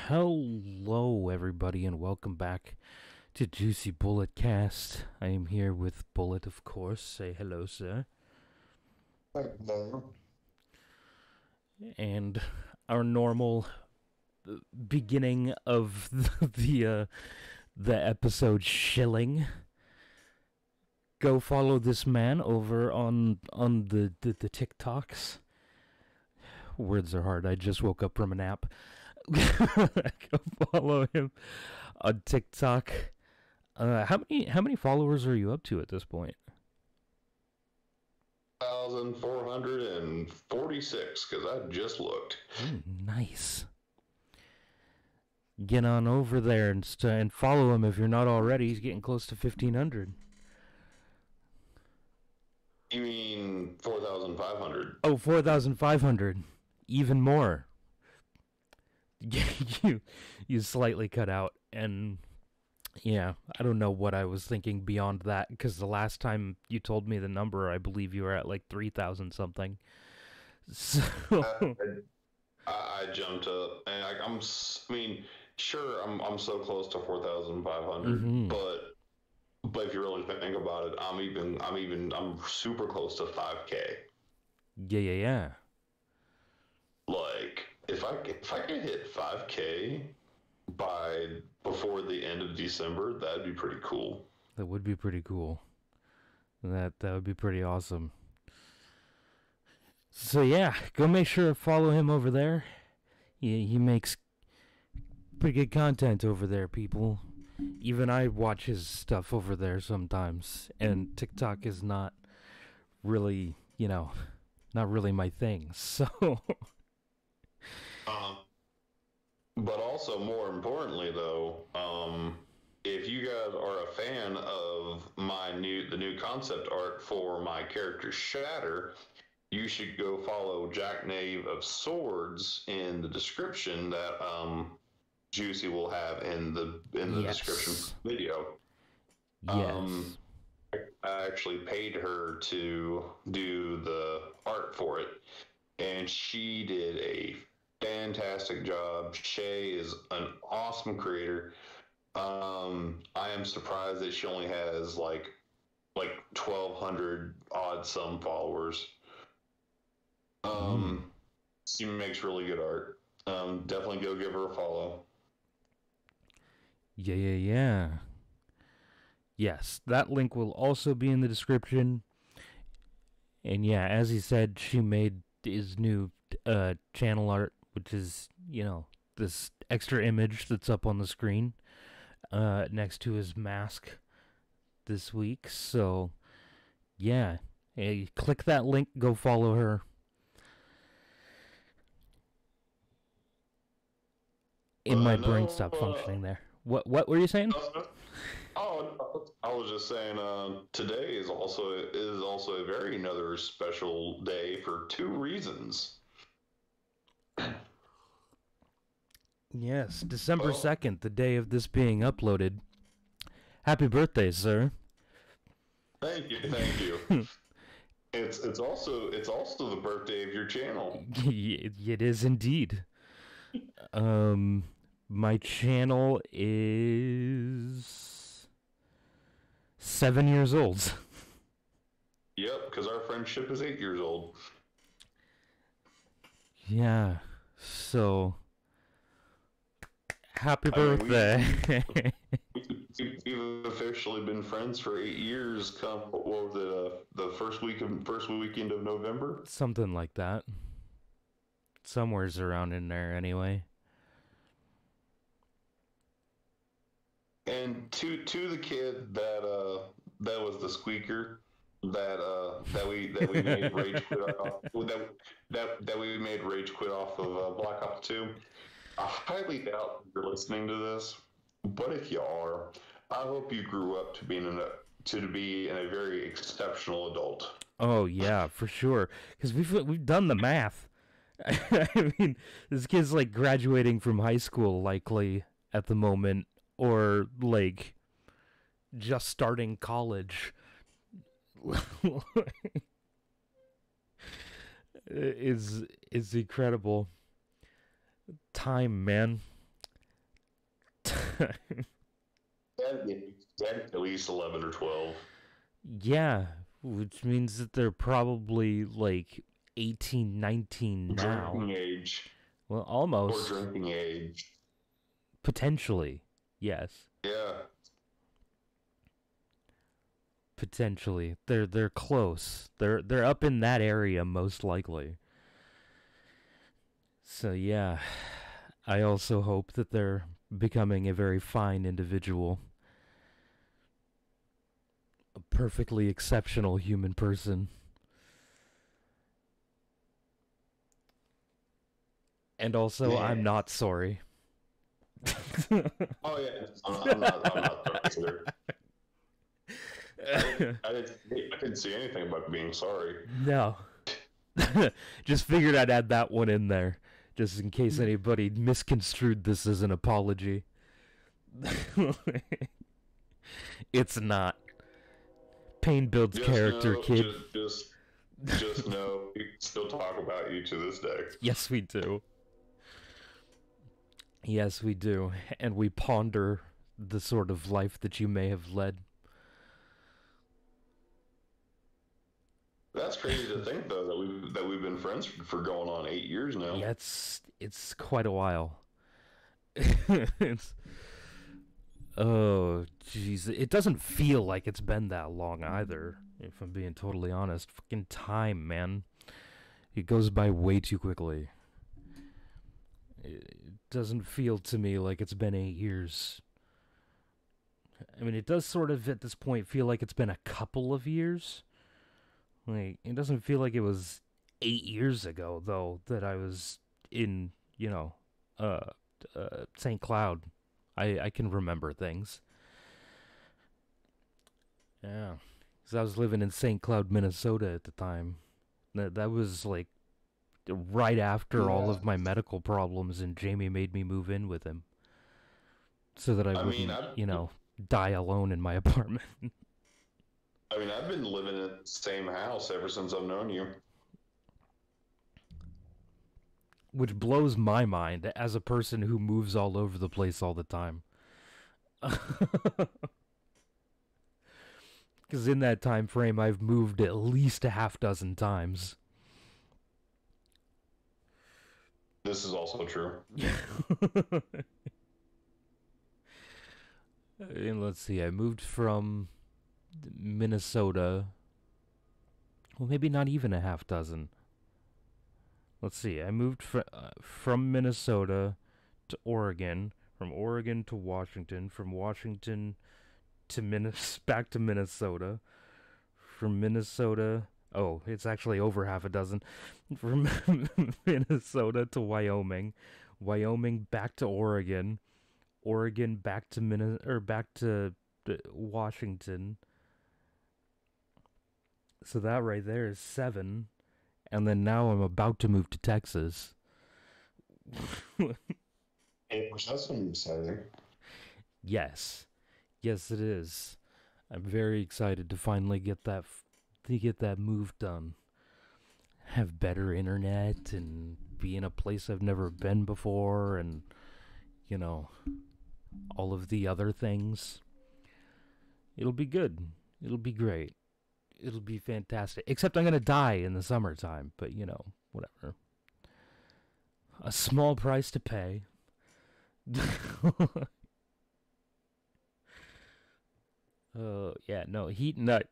Hello, everybody, and welcome back to JuicyBulletCast. I am here with Bullet, of course. Say hello, sir. Hello. And our normal beginning of the episode shilling. Go follow this man over on the TikToks. Words are hard. I just woke up from a nap. Go follow him on TikTok. How many followers are you up to at this point? 1,446, because I just looked. Ooh, nice. Get on over there and follow him if you're not already. He's getting close to 1,500. You mean 4,500? Oh, 4,500. Even more. you slightly cut out, and yeah, I don't know what I was thinking beyond that, because the last time you told me the number, I believe you were at like 3,000 something. So I, I jumped up, and I mean, sure, I'm so close to 4,500, mhm. but if you really think about it, I'm super close to 5K. Yeah. Like, if I could hit 5K by before the end of December, that'd be pretty cool. That would be pretty cool. That would be pretty awesome. So yeah, go make sure to follow him over there. He makes pretty good content over there, people. Even I watch his stuff over there sometimes, and TikTok is not really, not really my thing. So Um, But also, more importantly, though, if you guys are a fan of the new concept art for my character Shatter, you should go follow Jack Knave of Swords in the description that Juicy will have in the description yes, video. yes. Um, I actually paid her to do the art for it, and she did a fantastic job. Shay is an awesome creator. I am surprised that she only has like 1,200 odd some followers. Mm. Um, she makes really good art. Definitely go give her a follow. Yeah. Yes, that link will also be in the description. And yeah, as he said, she made his new channel art, which is, this extra image that's up on the screen next to his mask this week. So, yeah, hey, click that link, go follow her. And But my I brain know. stopped functioning there. What were you saying? Oh, I was just saying. Today is also a very another special day for two reasons. Yes, December Well, 2nd, the day of this being uploaded. Happy birthday, sir. thank you. It's also the birthday of your channel. It is indeed. Um, my channel is 7 years old. Yep, because our friendship is 8 years old. Yeah. So happy I mean, birthday. we've officially been friends for 8 years. Come what was it? The first weekend of November. Something like that. Somewhere's around in there, anyway. And to the kid that was the squeaker that we made rage quit off that we made rage quit off of Black Ops 2. I highly doubt you're listening to this, but if you are, I hope you grew up to be a very exceptional adult. Oh yeah, for sure. Because we've done the math. I mean, this kid's like graduating from high school, likely at the moment, or like just starting college. is incredible. Time, man. At least 11 or 12. Yeah, which means that they're probably like 18, 19 now. Drinking age. Well, Or almost. drinking age. Potentially. Yes. Yeah. Potentially. They're close. They're up in that area most likely. So yeah, I also hope that they're becoming a very fine individual. A perfectly exceptional human person. And also, I'm Man. not sorry. Oh yeah, I'm not sorry either. I didn't see anything about being sorry. No. Just figured I'd add that one in there, just in case anybody misconstrued this as an apology. It's not. Pain builds Just character, know, kid. just know, we still talk about you to this day. Yes, we do. Yes, we do. And we ponder the sort of life that you may have led. That's crazy to think, though, that we've been friends for going on 8 years now. Yeah, it's quite a while. It's oh jeez, it doesn't feel like it's been that long either. If I'm being totally honest, fucking time, man, it goes by way too quickly. It doesn't feel to me like it's been 8 years. I mean, it does sort of at this point feel like it's been a couple of years. Like, it doesn't feel like it was 8 years ago, though, that I was in, uh, St. Cloud. I can remember things. Yeah. Because I was living in St. Cloud, Minnesota at the time. That was, like, right after all Yeah. of my medical problems, and Jamie made me move in with him. So that I mean, wouldn't, die alone in my apartment. I've been living in the same house ever since I've known you. Which blows my mind as a person who moves all over the place all the time. Because in that time frame, I've moved at least a half dozen times. This is also true. And let's see, I moved from Minnesota. Well, maybe not even a half dozen. Let's see, I moved from Minnesota to Oregon, from Oregon to Washington, from Washington to back to Minnesota, from Minnesota. Oh, it's actually over half a dozen. From Minnesota to Wyoming, Wyoming back to Oregon, Oregon back to back to Washington. So that right there is 7, and then now I'm about to move to Texas. That's exciting. Yes, yes, it is. I'm very excited to finally get that move done. Have better internet and be in a place I've never been before, and all of the other things. It'll be good. It'll be great. It'll be fantastic. Except I'm gonna die in the summertime, but whatever. A small price to pay. Yeah, no, heat nut.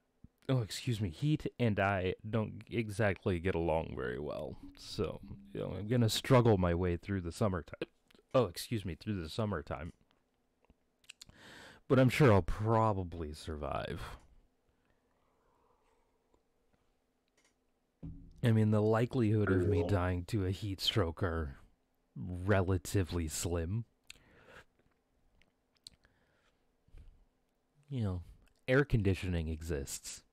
Oh, excuse me. Heat and I don't exactly get along very well. So, I'm gonna struggle my way through the summertime. Oh, excuse me, through the summertime. But I'm sure I'll probably survive. I mean, the likelihood of me dying to a heat stroke are relatively slim. Air conditioning exists.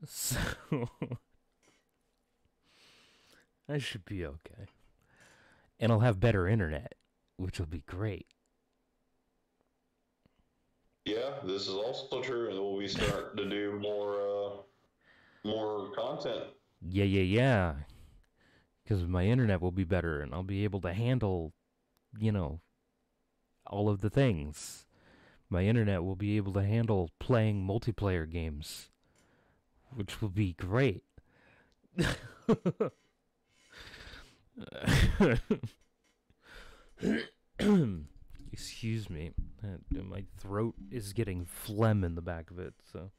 So, I should be okay. And I'll have better internet, which will be great. Yeah, this is also true, and we'll be starting to do more content. Yeah. Because my internet will be better, and I'll be able to handle, all of the things. My internet will be able to handle playing multiplayer games, which will be great. Excuse me. My throat is getting phlegm in the back of it, so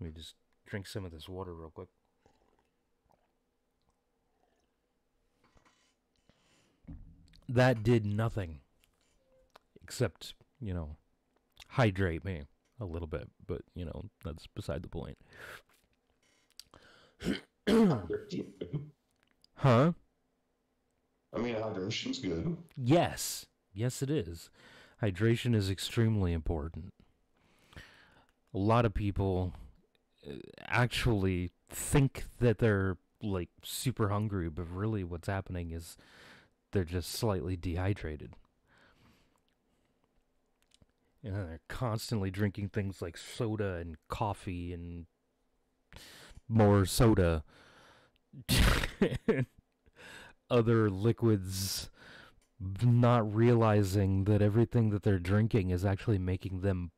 let me just drink some of this water real quick. That did nothing except, hydrate me a little bit, but, that's beside the point. Huh? I mean, hydration's good. Yes. Yes, it is. Hydration is extremely important. A lot of people actually think that they're, like, super hungry, but really what's happening is they're just slightly dehydrated. And they're constantly drinking things like soda and coffee and more soda. Other liquids, not realizing that everything that they're drinking is actually making them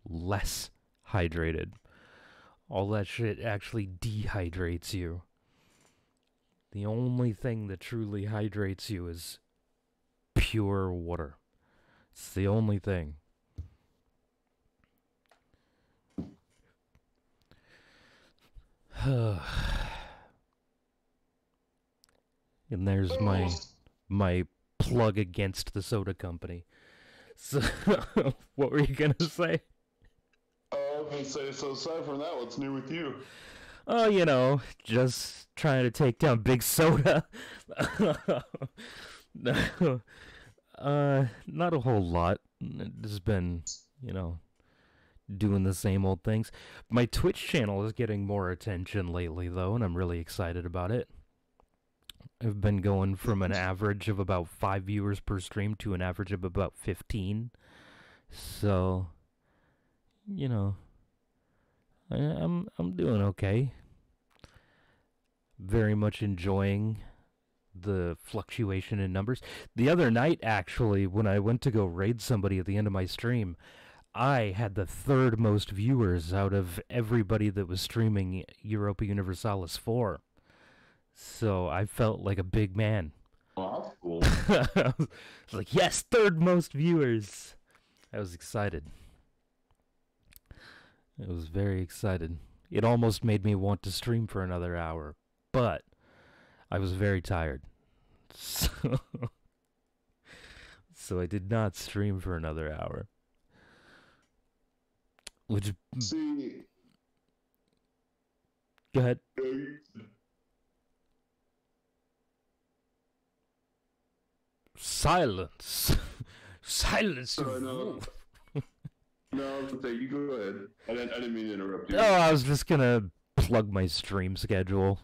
less hydrated. All that shit actually dehydrates you. The only thing that truly hydrates you is pure water. It's the only thing. And there's my plug against the soda company. So, what were you gonna say? I was gonna say, so aside from that, what's new with you? Oh, just trying to take down Big Soda. No, not a whole lot. Just been, doing the same old things. My Twitch channel is getting more attention lately, though, and I'm really excited about it. I've been going from an average of about 5 viewers per stream to an average of about 15. So, I'm doing okay. Very much enjoying the fluctuation in numbers. The other night, actually, when I went to go raid somebody at the end of my stream, I had the third most viewers out of everybody that was streaming Europa Universalis 4. So I felt like a big man. Oh, that's cool. I was like, yes, third most viewers. I was excited. I was very excited. It almost made me want to stream for another hour, but I was very tired. So I did not stream for another hour. Which... See... Go ahead. Silence. Silence. Sorry, no. No, I was gonna say, you go ahead. I didn't mean to interrupt you. Oh, I was just gonna plug my stream schedule.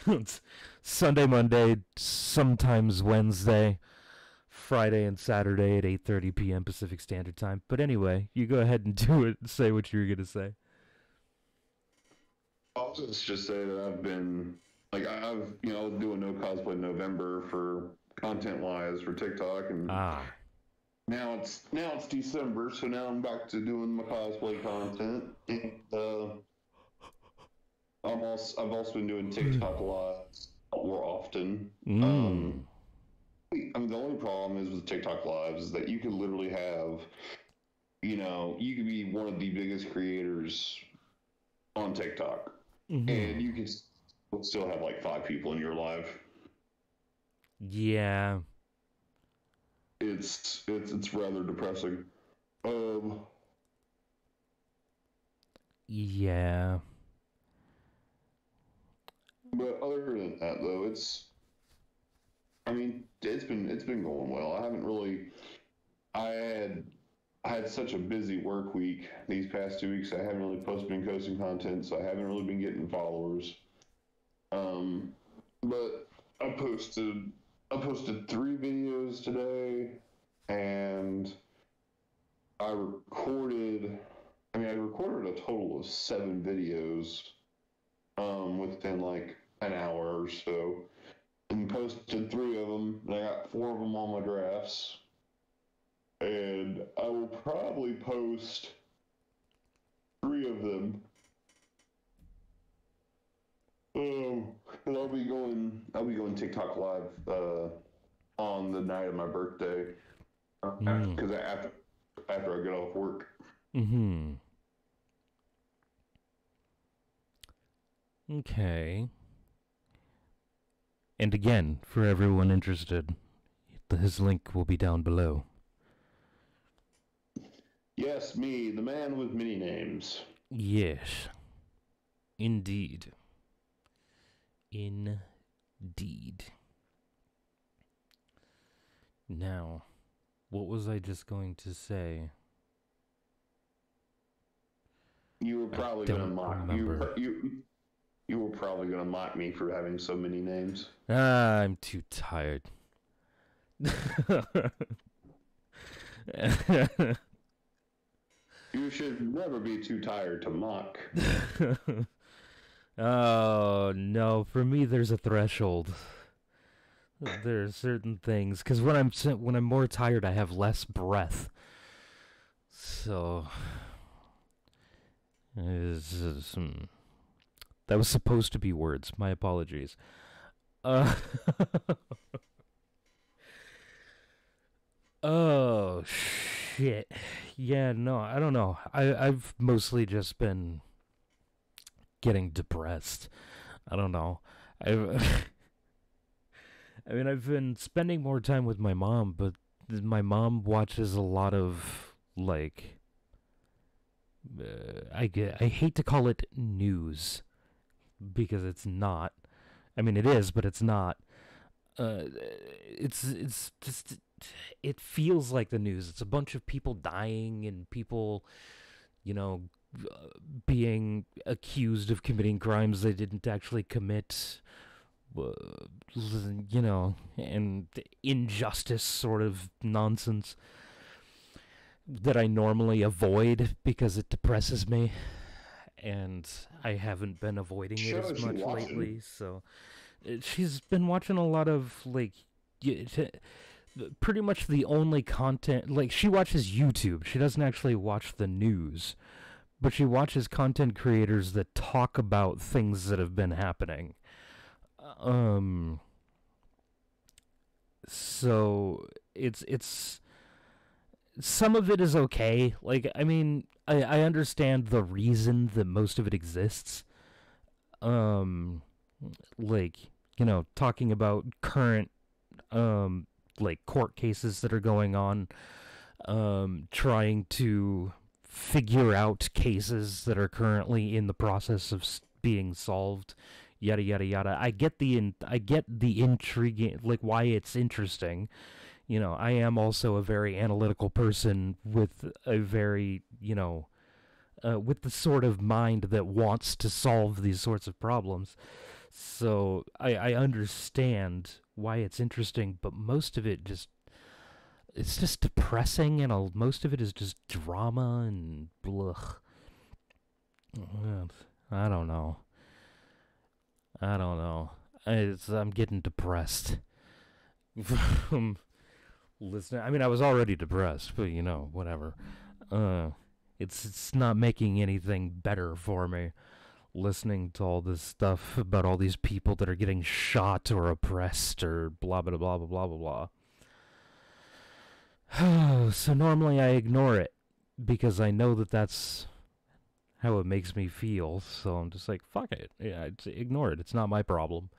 It's Sunday, Monday, sometimes Wednesday, Friday and Saturday at 8:30 p.m. Pacific Standard Time. But anyway, you go ahead and do it and say what you were gonna say. I'll just say that I've been, like, I've, I was doing No Cosplay November for content-wise for TikTok, and now it's December, so now I'm back to doing my cosplay content, and I've also been doing TikTok lives more often. I mean, the only problem is with TikTok lives is that you can literally have, you could be one of the biggest creators on TikTok, and you can still have like 5 people in your live. Yeah. It's rather depressing. Yeah. But other than that, though, it's been going well. I had such a busy work week these past 2 weeks. I haven't really been posting content, so I haven't really been getting followers. But I posted 3 videos today, and I recorded a total of 7 videos within like an hour or so, and posted 3 of them, and I got 4 of them on my drafts. and I will probably post 3 of them. And I'll be going TikTok live on the night of my birthday, because after I get off work. Mm-hmm. Okay. And again, for everyone interested, his link will be down below. Yes, me, the man with many names. Yes. Indeed. Indeed. Now, what was I just going to say? You were probably going to mock you were probably going to mock me for having so many names. I'm too tired. You should never be too tired to mock. Oh, no. For me, there's a threshold. There are certain things. Because when I'm more tired, I have less breath. So... That was supposed to be words. My apologies. Oh, shit. Yeah, no, I don't know. I've mostly just been getting depressed. I don't know. I've I mean, I've been spending more time with my mom, but my mom watches a lot of like I hate to call it news because it's not. I mean, it is, but it's not. It's just it feels like the news. It's a bunch of people dying and people, you know, being accused of committing crimes they didn't actually commit. You know, and injustice sort of nonsense that I normally avoid because it depresses me, and I haven't been avoiding it as much lately. So she's been watching a lot of like pretty much the only content. Like, she watches YouTube. She doesn't actually watch the news, but she watches content creators that talk about things that have been happening. So it's some of it is okay. Like, I mean, I understand the reason that most of it exists. Like, you know, talking about current like court cases that are going on, trying to figure out cases that are currently in the process of being solved, yada yada yada. I get the intrigue, like why it's interesting. You know, I am also a very analytical person with a very, you know, with the sort of mind that wants to solve these sorts of problems. So I understand why it's interesting, but most of it it's just depressing, and most of it is just drama and blech. I don't know. I'm getting depressed. Listening. I mean, I was already depressed, but you know, whatever. It's not making anything better for me. Listening to all this stuff about all these people that are getting shot or oppressed or blah blah blah blah blah blah blah. So normally I ignore it because I know that that's how it makes me feel. So I'm just like, fuck it. Yeah, ignore it. It's not my problem.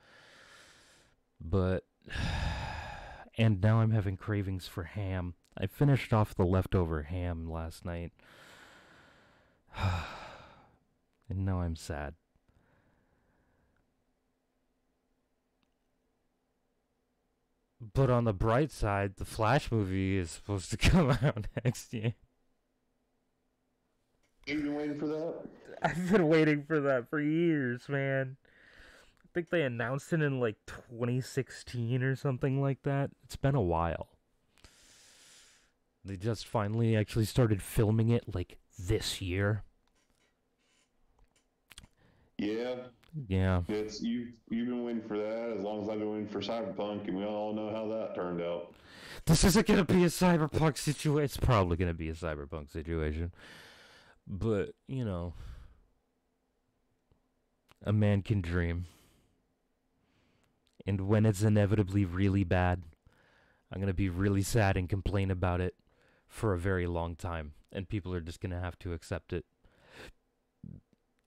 But and now I'm having cravings for ham. I finished off the leftover ham last night. And now I'm sad. But on the bright side, the Flash movie is supposed to come out next year. You've been waiting for that? I've been waiting for that for years, man. I think they announced it in like 2016 or something like that. It's been a while. They just finally actually started filming it like this year. Yeah. Yeah. You've been waiting for that as long as I've been waiting for Cyberpunk, and we all know how that turned out. this isn't gonna be a cyberpunk situation. It's probably gonna be a cyberpunk situation. But, you know, a man can dream. And when it's inevitably really bad, I'm gonna be really sad and complain about it for a very long time. And people are just gonna have to accept it.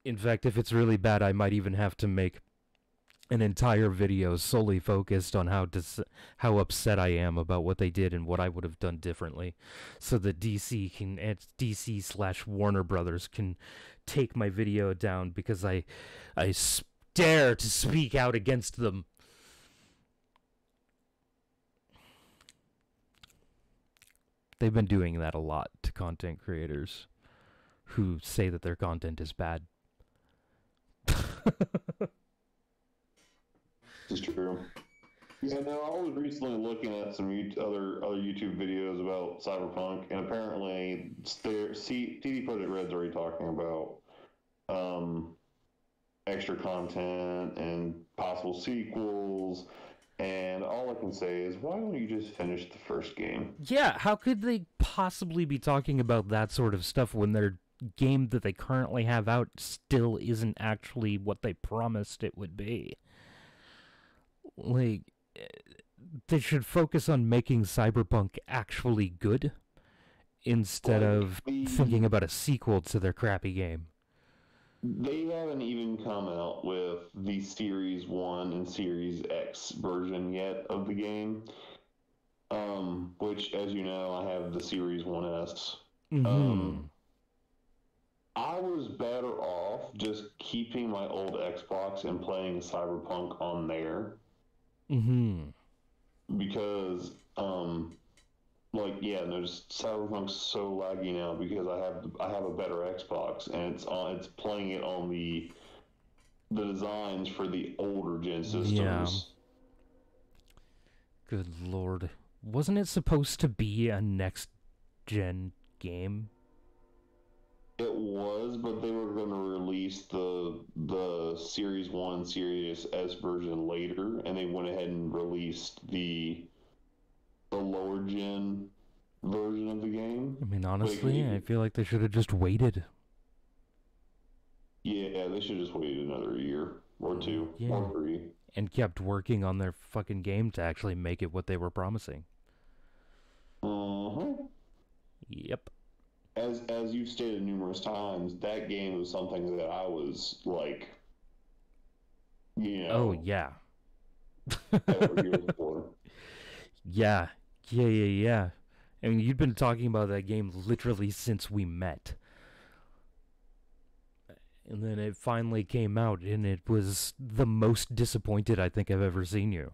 In fact, if it's really bad, I might even have to make an entire video solely focused on how upset I am about what they did and what I would have done differently, so that DC / Warner Brothers can take my video down because I dare to speak out against them. They've been doing that a lot to content creators who say that their content is bad. This is true. Yeah, no, I was recently looking at some other YouTube videos about Cyberpunk, and apparently CD Projekt Red's already talking about extra content and possible sequels. And all I can say is, why don't you just finish the first game? Yeah, how could they possibly be talking about that sort of stuff when their game that they currently have out still isn't actually what they promised it would be? Like, they should focus on making Cyberpunk actually good instead of thinking about a sequel to their crappy game. They haven't even come out with the Series 1 and Series X version yet of the game, which, as you know, I have the Series 1S. Mm-hmm. I was better off just keeping my old Xbox and playing Cyberpunk on there. Mm-hmm. Because, just Cyberpunk's so laggy now because I have a better Xbox and it's playing it on the designs for the older gen systems. Yeah. Good lord. Wasn't it supposed to be a next gen game? It was, but they were going to release the Series 1, Series S version later, and they went ahead and released the lower gen version of the game. I mean, honestly, I feel like they should have just waited. Yeah, they should have just waited another year or two or three. And kept working on their fucking game to actually make it what they were promising. Uh-huh. Yep. As you've stated numerous times, that game was something that I was like, Oh, yeah. years for. Yeah. I mean, you've been talking about that game literally since we met. And then it finally came out, and it was the most disappointed I think I've ever seen you.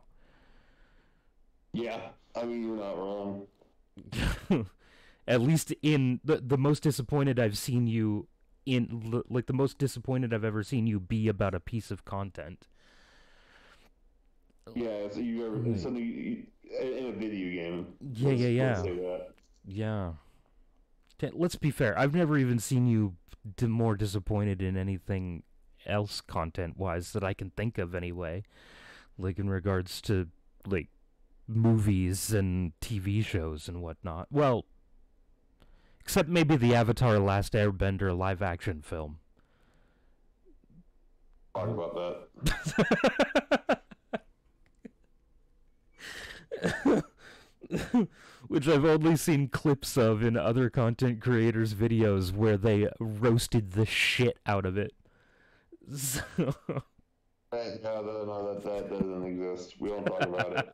Yeah, I mean, you're not wrong. At least in the most disappointed I've seen you in, like, the most disappointed I've ever seen you be about a piece of content. Yeah, so you ever something in a video game? Yeah. Say that. Yeah. Let's be fair. I've never even seen you more disappointed in anything else content-wise that I can think of anyway. Like, in regards to, like, movies and TV shows and whatnot. Well, except maybe the Avatar Last Airbender live-action film. Talk about that. Which I've only seen clips of in other content creators' videos where they roasted the shit out of it. So... No, that doesn't exist. We don't talk about it.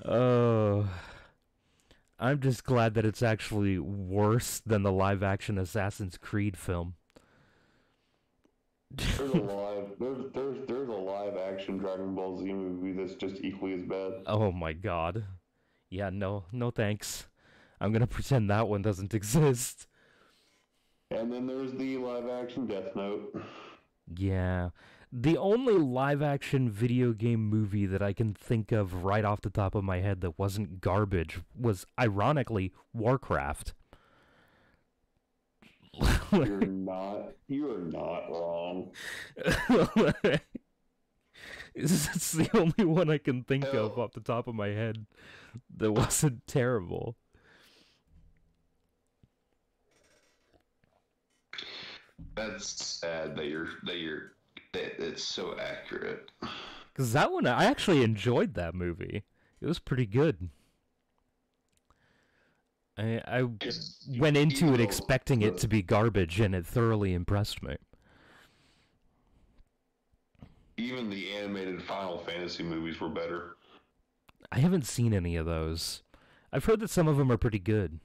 Oh, I'm just glad that it's actually worse than the live-action Assassin's Creed film. There's a live-action Dragon Ball Z movie that's just equally as bad. Oh my god. Yeah, no thanks. I'm gonna pretend that one doesn't exist. And then there's the live-action Death Note. Yeah. The only live-action video game movie that I can think of right off the top of my head that wasn't garbage was, ironically, Warcraft. You are not wrong. It's the only one I can think of Hell, off the top of my head that wasn't terrible. that's sad that it's so accurate. Because that one, I actually enjoyed that movie. It was pretty good. I went into Even it though expecting it to be garbage, and it thoroughly impressed me. even the animated Final Fantasy movies were better. I haven't seen any of those. I've heard that some of them are pretty good.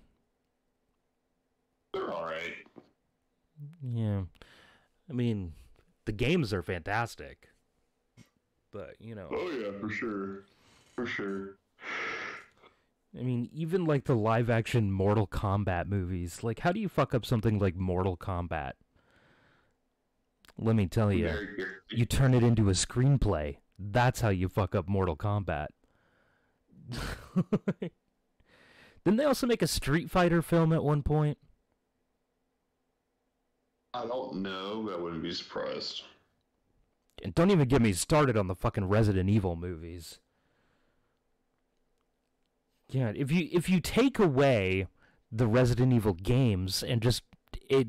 They're all right. Yeah. I mean, the games are fantastic. But, Oh yeah, for sure, for sure. I mean, even like the live action Mortal Kombat movies, like, how do you fuck up something like Mortal Kombat? Let me tell you, Very good. you turn it into a screenplay. That's how you fuck up Mortal Kombat. Didn't they also make a Street Fighter film at one point? I don't know, but I wouldn't be surprised. And don't even get me started on the fucking Resident Evil movies. Yeah, if you take away the Resident Evil games and just it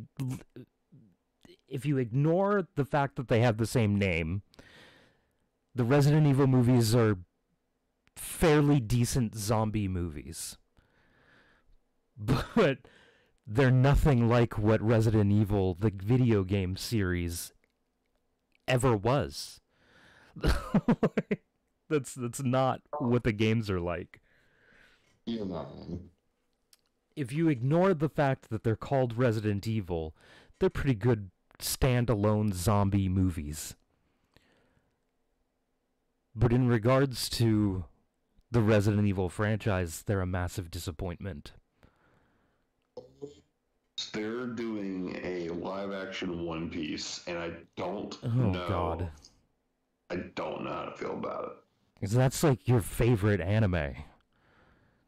if you ignore the fact that they have the same name, the Resident Evil movies are fairly decent zombie movies. But they're nothing like what Resident Evil, the video game series, ever was. That's not what the games are like. You know, If you ignore the fact that they're called Resident Evil, they're pretty good standalone zombie movies. But in regards to the Resident Evil franchise, they're a massive disappointment. they're doing a live action One Piece, and I don't Oh, know. God. I don't know how to feel about it. Because that's like your favorite anime.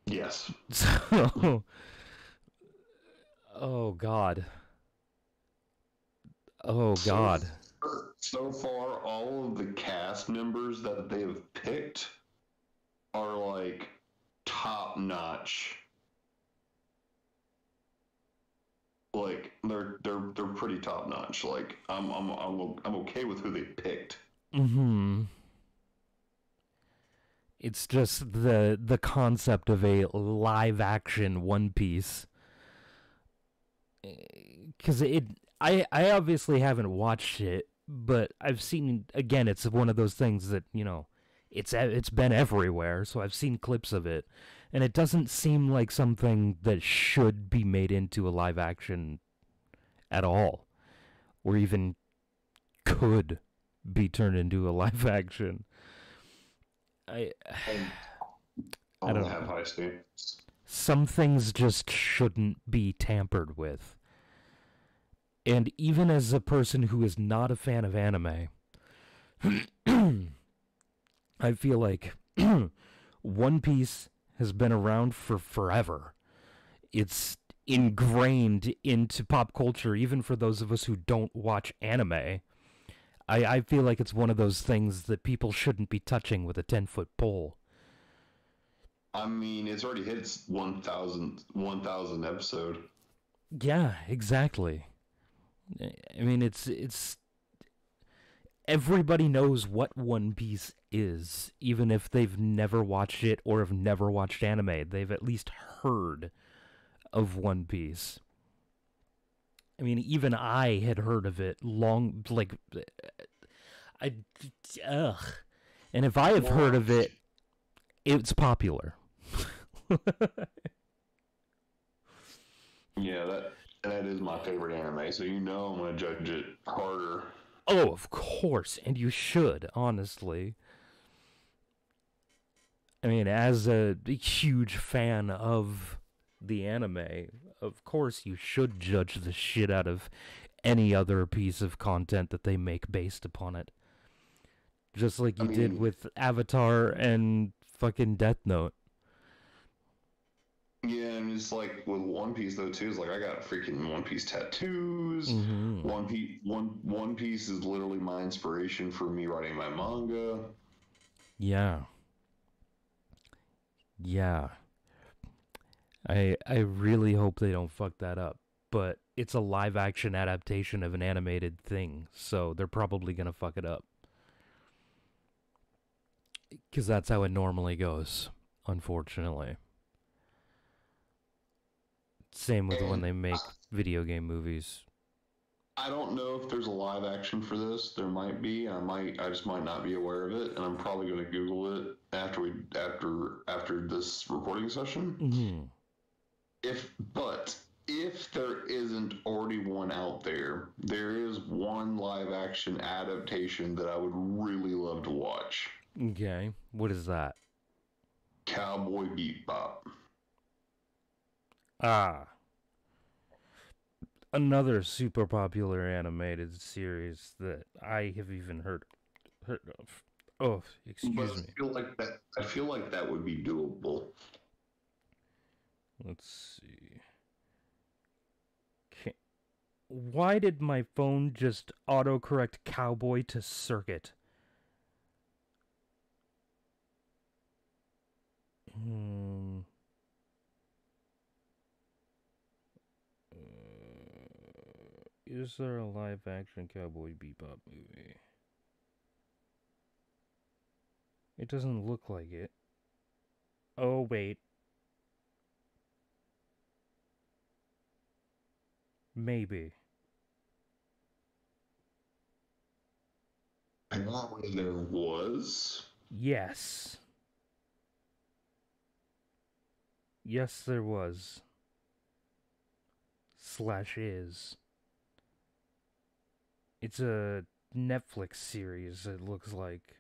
Yes. So, oh, God. Oh, God. So far, all of the cast members that they have picked are like top notch. Like they're pretty top notch. Like I'm okay with who they picked. Mm-hmm. It's just the concept of a live action One Piece. Because I obviously haven't watched it, but I've seen, again, it's one of those things that, it's been everywhere, so I've seen clips of it, and it doesn't seem like something that should be made into a live action at all, or even could be turned into a live action. I I don't don't have know. high standards. Some things just shouldn't be tampered with. And even as a person who is not a fan of anime, I feel like One Piece has been around for forever. It's ingrained into pop culture, even for those of us who don't watch anime. I feel like it's one of those things that people shouldn't be touching with a 10-foot pole. I mean, it's already hit its 1,000 episode. Yeah, exactly. I mean, it's everybody knows what One Piece is, even if they've never watched it or have never watched anime. They've at least heard of One Piece. I mean, even I had heard of it long, like, I, ugh. And if I have heard of it, it's popular. Yeah, that is my favorite anime, so you know I'm gonna judge it harder. Oh, of course, and you should, honestly. I mean, as a huge fan of the anime, of course you should judge the shit out of any other piece of content that they make based upon it. Just like you did with Avatar and fucking Death Note. Yeah, and it's like with One Piece though too. It's like I got freaking One Piece tattoos. Mm-hmm. One Piece is literally my inspiration for me writing my manga. Yeah. Yeah. I really hope they don't fuck that up. But it's a live action adaptation of an animated thing, so they're probably gonna fuck it up. Because that's how it normally goes, unfortunately. Same with when And they make video game movies. I don't know if there's a live action for this. There might be. I just might not be aware of it, and I'm probably going to Google it after this recording session. Mm-hmm. But if there isn't already one out there, there is one live action adaptation that I would really love to watch. Okay, what is that? Cowboy Bebop. Ah, another super popular animated series that I have even heard of. Oh, But excuse me. I feel like that would be doable. Let's see. Why did my phone just autocorrect cowboy to circuit? Hmm. Is there a live action Cowboy Bebop movie? It doesn't look like it. Oh, wait. Maybe. Apparently there was. Yes. Yes, there was. Slash is. It's a Netflix series, it looks like.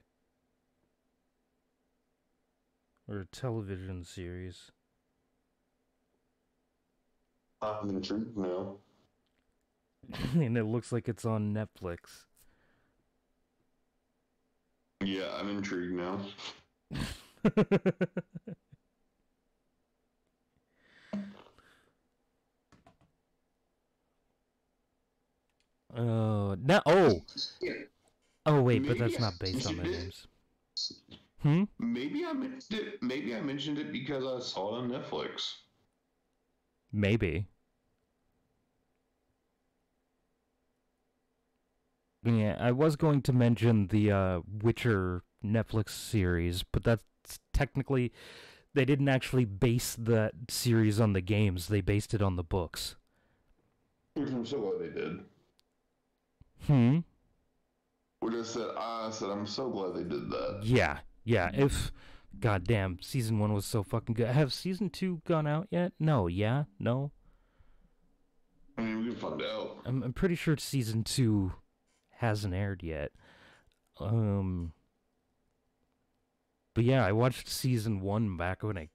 Or a television series. I'm intrigued now. And it looks like it's on Netflix. Yeah, I'm intrigued now. no, oh! Yeah, Oh, wait, but maybe that's I not based on their mentioned it. names. Hmm? Maybe I mentioned it. Maybe I mentioned it because I saw it on Netflix. Maybe. Yeah, I was going to mention the Witcher Netflix series, but that's technically they didn't actually base that series on the games. They based it on the books. Which I'm so glad they did. Hmm. I said I'm so glad they did that. Yeah. Yeah. If goddamn season 1 was so fucking good. Have season 2 gone out yet? No. Yeah. No. I mean, we can find out. I'm pretty sure season 2 hasn't aired yet. But yeah, I watched season 1 back when it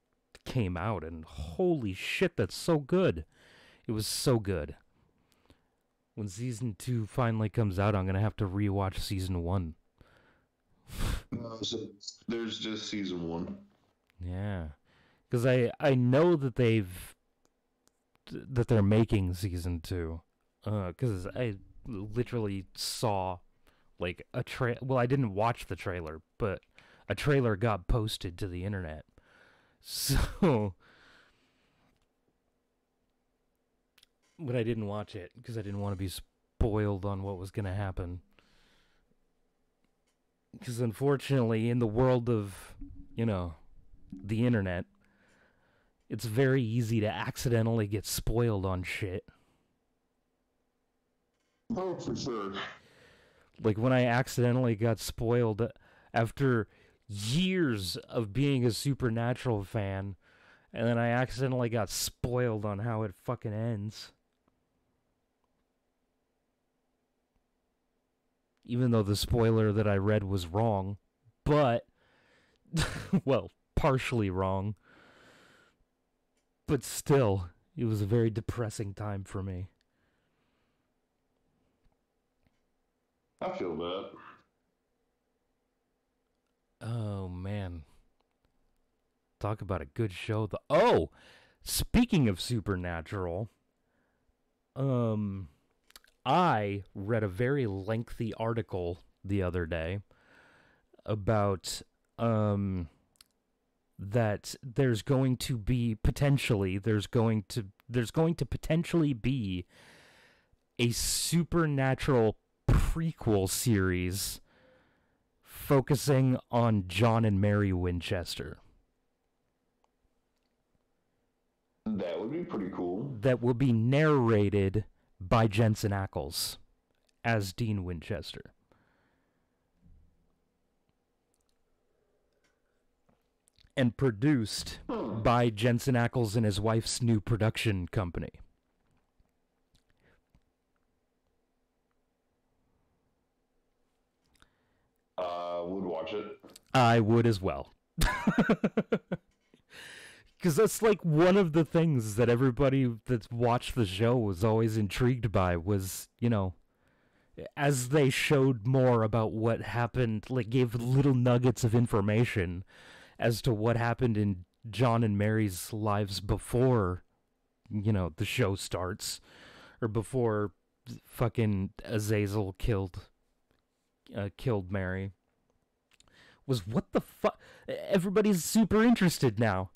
came out, and holy shit, that's so good. It was so good. When season 2 finally comes out, I'm gonna have to rewatch season 1. No, so there's just season 1. Yeah, because I know that they're making season 2. Because I literally saw like well, I didn't watch the trailer, but a trailer got posted to the internet. So, but I didn't watch it because I didn't want to be spoiled on what was gonna happen. Because unfortunately, in the world of, the internet, it's very easy to accidentally get spoiled on shit. Oh, for sure. Like when I accidentally got spoiled after years of being a Supernatural fan, and then I accidentally got spoiled on how it fucking ends. Even though the spoiler that I read was wrong, but, well, partially wrong. But still, it was a very depressing time for me. I feel that. Oh, man. Talk about a good show. Oh! Speaking of Supernatural, I read a very lengthy article the other day about that there's going to potentially be a supernatural prequel series focusing on John and Mary Winchester. That would be pretty cool. That will be narrated by Jensen Ackles as Dean Winchester. And produced by Jensen Ackles and his wife's new production company. Would watch it. I would as well. Because that's like one of the things that everybody that's watched the show was always intrigued by was, as they showed more about what happened, like gave little nuggets of information as to what happened in John and Mary's lives before, the show starts, or before fucking Azazel killed Mary. Was what the fuck? Everybody's super interested now.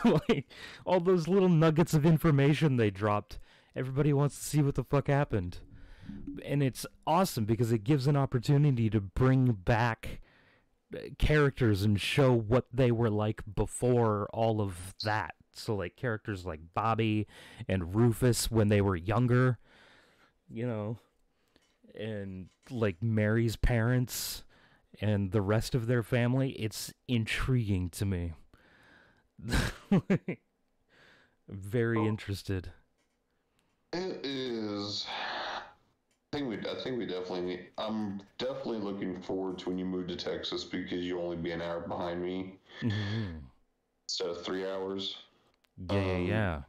Like, all those little nuggets of information they dropped, everybody wants to see what the fuck happened. And it's awesome because it gives an opportunity to bring back characters and show what they were like before all of that. So like characters like Bobby and Rufus when they were younger, and like Mary's parents and the rest of their family. It's intriguing to me. Very interested. It is. I think we definitely need. I'm definitely looking forward to when you move to Texas because you'll only be an hour behind me instead of 3 hours. Yeah.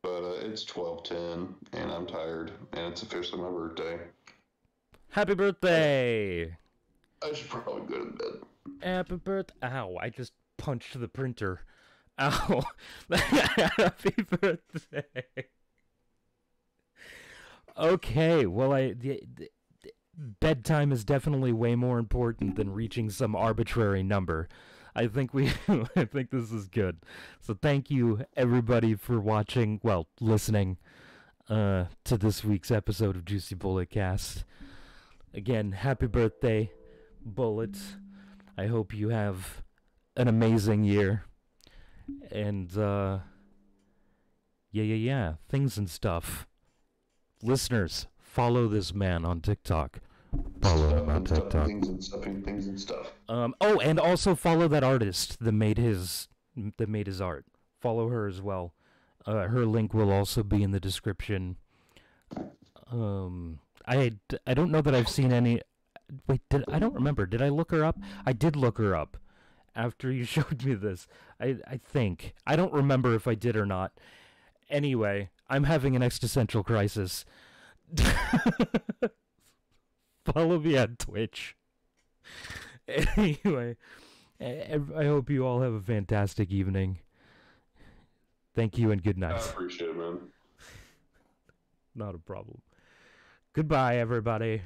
But it's 12:10 and I'm tired and it's officially my birthday. Happy birthday! I should probably go to bed. Happy birthday! Ow! I just punched the printer. Ow! Happy birthday! Okay, well, bedtime is definitely way more important than reaching some arbitrary number. I think this is good. So thank you everybody for watching, listening to this week's episode of Juicy Bullet Cast. Again, happy birthday, Bullet. I hope you have an amazing year. And yeah, things and stuff. Listeners, follow this man on TikTok. Follow him on TikTok. Things and stuff. Oh, and also follow that artist that made his art. Follow her as well. Her link will also be in the description. I don't know that I've seen any. Wait, I don't remember. Did I look her up? I did look her up after you showed me this. I think. I don't remember if I did or not. Anyway, I'm having an existential crisis. Follow me on Twitch. Anyway, I hope you all have a fantastic evening. Thank you and good night. I appreciate it, man. Not a problem. Goodbye, everybody.